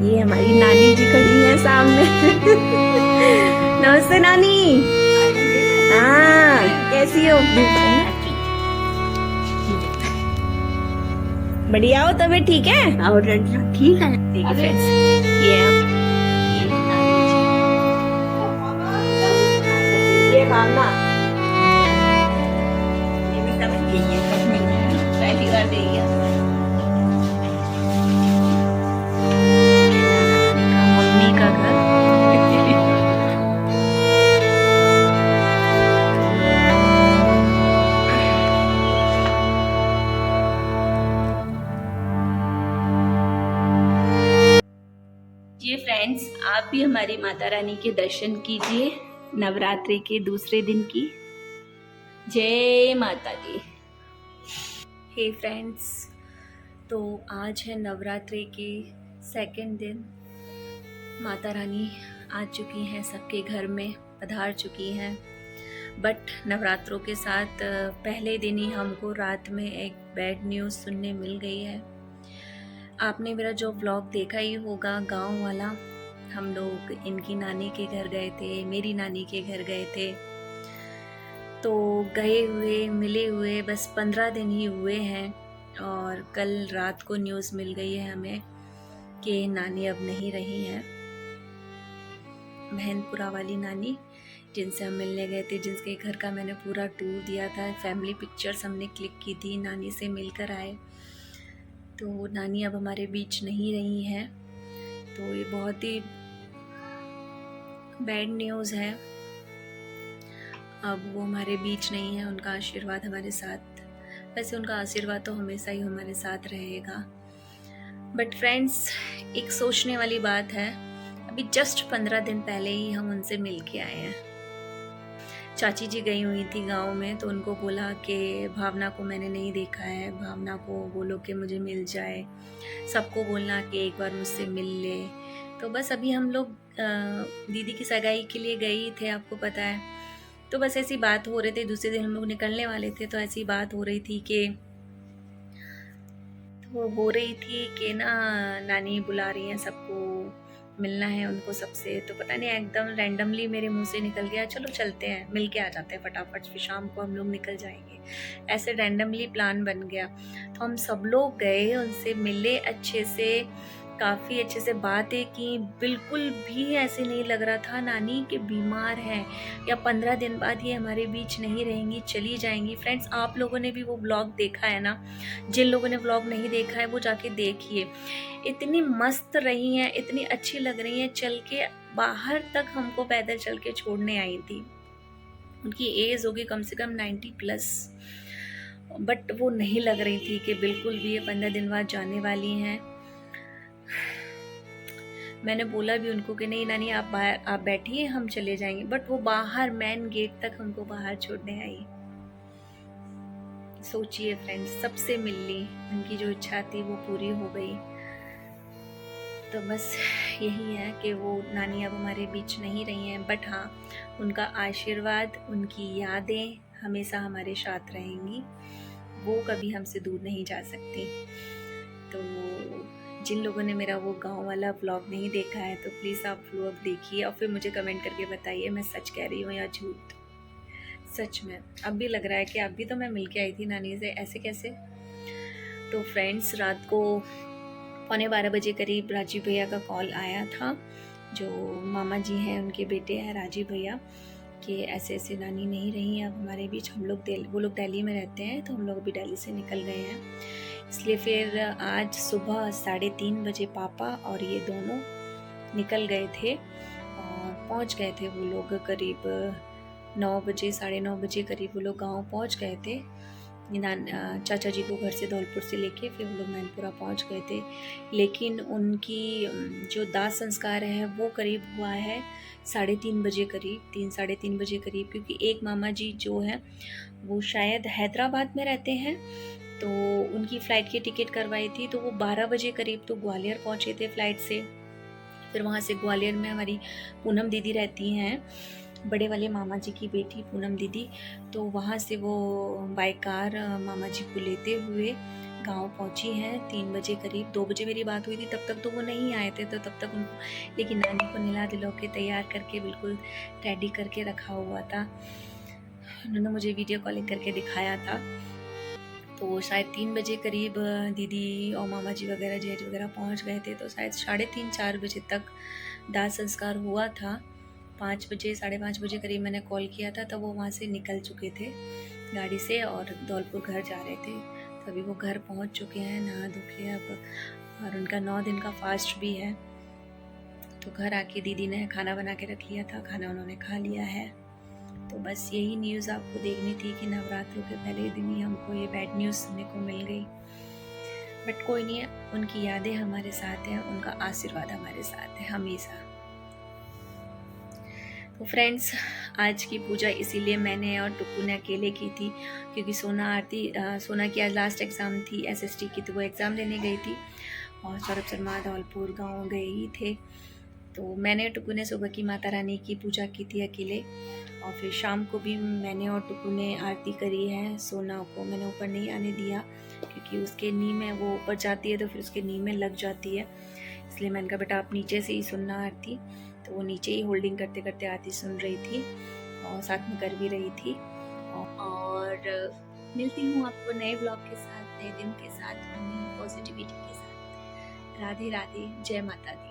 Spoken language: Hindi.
ये हमारी नानी जी खड़ी है सामने। नमस्ते नानी। हाँ, कैसी हो? बढ़िया हो? तबीयत ठीक है? और ठीक है। देखिए फ्रेंड्स, ये नानी जी, ये भावना, ये भी समझ गई है। पहली बार देखी है। मम्मी का घर। जी फ्रेंड्स, आप भी हमारी माता रानी के दर्शन कीजिए नवरात्रि के दूसरे दिन की। जय माता दी। हे फ्रेंड्स, तो आज है नवरात्रि के सेकंड दिन। माता रानी आ चुकी हैं, सबके घर में पधार चुकी हैं। बट नवरात्रों के साथ पहले दिन ही हमको रात में एक बैड न्यूज़ सुनने मिल गई है। आपने मेरा जो व्लॉग देखा ही होगा, गांव वाला। हम लोग इनकी नानी के घर गए थे, मेरी नानी के घर गए थे। तो गए हुए मिले हुए बस 15 दिन ही हुए हैं और कल रात को न्यूज़ मिल गई है हमें कि नानी अब नहीं रही हैं। महनपुरा वाली नानी, जिनसे हम मिलने गए थे, जिनके घर का मैंने पूरा टूर दिया था, फैमिली पिक्चर्स हमने क्लिक की थी, नानी से मिलकर आए। तो नानी अब हमारे बीच नहीं रही हैं। तो ये बहुत ही बैड न्यूज़ है। अब वो हमारे बीच नहीं है। उनका आशीर्वाद हमारे साथ, वैसे उनका आशीर्वाद तो हमेशा ही हमारे साथ रहेगा। बट फ्रेंड्स, एक सोचने वाली बात है, अभी जस्ट 15 दिन पहले ही हम उनसे मिल के आए हैं। चाची जी गई हुई थी गांव में, तो उनको बोला कि भावना को मैंने नहीं देखा है, भावना को बोलो कि मुझे मिल जाए, सबको बोलना कि एक बार मुझसे मिल ले। तो बस अभी हम लोग दीदी की सगाई के लिए गए ही थे, आपको पता है। तो बस ऐसी बात हो रही थी, दूसरे दिन हम लोग निकलने वाले थे, तो ऐसी बात हो रही थी कि ना नानी बुला रही हैं, सबको मिलना है उनको सबसे। तो पता नहीं एकदम रैंडमली मेरे मुंह से निकल गया, चलो चलते हैं, मिल के आ जाते हैं फटाफट, फिर शाम को हम लोग निकल जाएंगे। ऐसे रैंडमली प्लान बन गया। तो हम सब लोग गए, उनसे मिले अच्छे से, काफ़ी अच्छे से बातें की। बिल्कुल भी ऐसे नहीं लग रहा था नानी के बीमार हैं या 15 दिन बाद ये हमारे बीच नहीं रहेंगी, चली जाएंगी। फ्रेंड्स, आप लोगों ने भी वो ब्लॉग देखा है ना? जिन लोगों ने ब्लॉग नहीं देखा है वो जाके देखिए। इतनी मस्त रही हैं, इतनी अच्छी लग रही हैं, चल के बाहर तक हमको पैदल चल के छोड़ने आई थी। उनकी एज होगी कम से कम 90+, बट वो नहीं लग रही थी कि बिल्कुल भी ये 15 दिन बाद जाने वाली हैं। मैंने बोला भी उनको कि नहीं नानी, आप बाहर आप बैठिए, हम चले जाएंगे, बट वो बाहर मेन गेट तक हमको बाहर छोड़ने आई। सोचिए फ्रेंड्स, सबसे मिल ली, उनकी जो इच्छा थी वो पूरी हो गई। तो बस यही है कि वो नानी अब हमारे बीच नहीं रही हैं, बट हाँ, उनका आशीर्वाद, उनकी यादें हमेशा हमारे साथ रहेंगी, वो कभी हमसे दूर नहीं जा सकती। तो जिन लोगों ने मेरा वो गांव वाला व्लॉग नहीं देखा है, तो प्लीज़ आप व्लॉग देखिए और फिर मुझे कमेंट करके बताइए मैं सच कह रही हूँ या झूठ। सच में अब भी लग रहा है कि अभी तो मैं मिल के आई थी नानी से, ऐसे कैसे। तो फ्रेंड्स, रात को 11:15 बजे करीब राजीव भैया का कॉल आया था, जो मामा जी हैं, उनके बेटे हैं राजीव भैया, कि ऐसे ऐसे नानी नहीं रही अब हमारे बीच। हम लोग वो लोग दिल्ली में रहते हैं, तो हम लोग अभी दिल्ली से निकल गए हैं। इसलिए फिर आज सुबह 3:30 बजे पापा और ये दोनों निकल गए थे और पहुंच गए थे वो लोग करीब 9 बजे, 9:30 बजे करीब वो लोग गाँव पहुंच गए थे। चाचा जी को घर से धौलपुर से लेके फिर वो लोग मैनपुरा पहुंच गए थे। लेकिन उनकी जो दाह संस्कार है वो करीब हुआ है 3:30 बजे करीब, 3-3:30 बजे करीब, क्योंकि एक मामा जी जो हैं वो शायद हैदराबाद में रहते हैं, तो उनकी फ़्लाइट की टिकट करवाई थी, तो वो 12 बजे करीब तो ग्वालियर पहुँचे थे फ़्लाइट से। फिर वहाँ से ग्वालियर में हमारी पूनम दीदी रहती हैं, बड़े वाले मामा जी की बेटी पूनम दीदी, तो वहाँ से वो बाय कार मामा जी को लेते हुए गांव पहुंची हैं 3 बजे करीब। 2 बजे मेरी बात हुई थी, तब तक तो वो नहीं आए थे, तो तब तक उनको, लेकिन नानी को नहला धुला के तैयार करके बिल्कुल रेडी करके रखा हुआ था। उन्होंने मुझे वीडियो कॉलिंग करके दिखाया था। तो शायद 3 बजे करीब दीदी और मामा जी वगैरह, जेठ वगैरह पहुंच गए थे। तो शायद 3:30-4 बजे तक दाह संस्कार हुआ था। 5 बजे, 5:30 बजे करीब मैंने कॉल किया था, तब वो वहाँ से निकल चुके थे गाड़ी से और धौलपुर घर जा रहे थे। तो अभी वो घर पहुँच चुके हैं, नहा धो के अब, और उनका 9 दिन का फास्ट भी है। तो घर आके दीदी ने खाना बना के रख लिया था, खाना उन्होंने खा लिया है। तो बस यही न्यूज़ आपको देखनी थी कि नवरात्रों के पहले दिन ही हमको ये बैड न्यूज़ सुनने को मिल गई। बट कोई नहीं है, उनकी यादें हमारे साथ हैं, उनका आशीर्वाद हमारे साथ है हमेशा। तो फ्रेंड्स, आज की पूजा इसीलिए मैंने और टुक्कू ने अकेले की थी, क्योंकि सोना की आज लास्ट एग्ज़ाम थी SST की, तो वो एग्ज़ाम देने गई थी और सौरभ शर्मा धौलपुर गाँव गए ही थे। तो मैंने टुक्कू ने सुबह की माता रानी की पूजा की थी अकेले, और फिर शाम को भी मैंने और टुक्कू ने आरती करी है। सोना को मैंने ऊपर नहीं आने दिया, क्योंकि उसके नी में वो ऊपर जाती है तो फिर उसके नी में लग जाती है, इसलिए मैंने कहा बेटा आप नीचे से ही सुनना आरती। तो वो नीचे ही होल्डिंग करते करते आरती सुन रही थी और साथ में कर भी रही थी। और मिलती हूँ आपको नए ब्लॉग के साथ, नए दिन के साथ, पॉजिटिविटी के साथ। राधे राधे, जय माता दी।